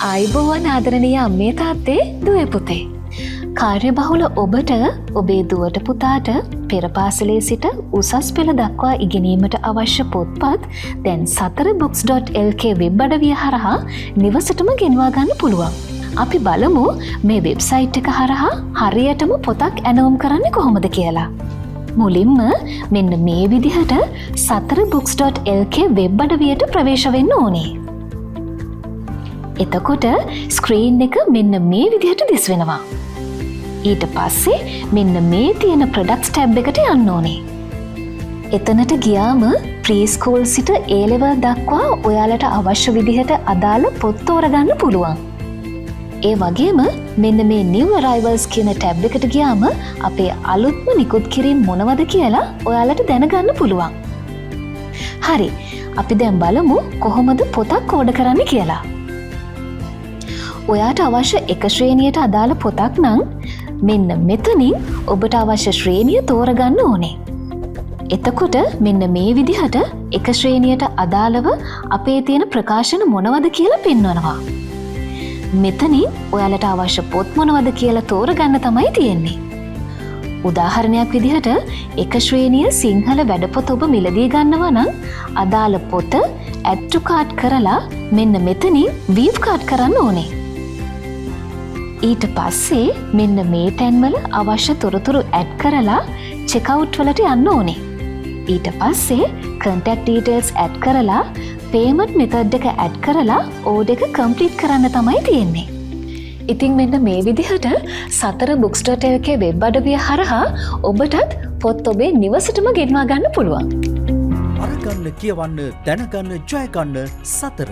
ආයුබෝවන් ආදරණීය අම්මේ තාත්තේ දුවේ පුතේ. කාර්යබහුල ඔබට ඔබේ දුවට පුතාට පෙර පාසලේ සිට උසස් පෙළ දක්වා ඉගෙනීමට අවශ්‍ය පොත්පත් දැන් sathara.books.lk වෙබ් අඩවිය හරහා නිවසටම ගෙන්වා ගන්න පුළුවන්. අපි බලමු මේ වෙබ්සයිට් එක හරහා හරියටම පොතක් ඇනවුම් කරන්නේ කොහොමද කියලා. මුලින්ම මෙන්න මේ විදිහට sathara.books.lk වෙබ් අඩවියට ප්‍රවේශ වෙන්න ඕනේ. එතකොට ස්ක්‍රීන් එක මෙන්න මේ විදිහට දිස් වෙනවා. ඊට පස්සේ මෙන්න මේ තියෙන ප්‍රොඩක්ට්ස් ටැබ් එකට යන්න ඕනේ. එතනට ගියාම ප්‍රී ස්කූල් සිට A level දක්වා ඔයාලට අවශ්‍ය විදිහට අදාළ පොත් තෝරගන්න පුළුවන්. ඒ වගේම මෙන්න මේ new arrivals කියන ටැබ් එකට ගියාම අපේ අලුත්ම නිකුත් කිරීම මොනවද කියලා ඔයාලට දැනගන්න පුළුවන්. හරි, අපි දැන් බලමු කොහොමද පොතක් ඕඩර් කරන්න කියලා. ඔයාට අවශ්‍ය එක ශ්‍රේණියට අදාළ පොතක් නම් මෙන්න මෙතනින් ඔබට අවශ්‍ය ශ්‍රේණිය තෝරගන්න ඕනේ. එතකොට මෙන්න මේ විදිහට එක ශ්‍රේණියට අදාළව අපේ තියෙන ප්‍රකාශන මොනවද කියලා පෙන්වනවා. මෙතනින් ඔයාලට අවශ්‍ය පොත් මොනවද කියලා තෝරගන්න තමයි තියෙන්නේ. උදාහරණයක් විදිහට එක ශ්‍රේණිය සිංහල වැඩපොත ඔබ මිලදී ගන්නවා නම් අදාළ පොත add to cart කරලා මෙන්න මෙතනින් view cart කරන්න ඕනේ. ඊට පස්සේ මෙන්න මේ තැන්වල අවශ්‍ය තොරතුරු ඇඩ් කරලා චෙක්අවුට් වලට යන්න ඕනේ. ඊට පස්සේ contact details ඇඩ් කරලා payment method එක ඇඩ් කරලා order එක complete කරන්න තමයි තියෙන්නේ. ඉතින් මෙන්න මේ විදිහට sathara.books.lk වෙබ් අඩවිය හරහා ඔබටත් පොත් ඔබේ නිවසටම ගෙන්වා ගන්න පුළුවන්. අරගන්න, කියවන්න, දැනගන්න, ජය ගන්න සතර.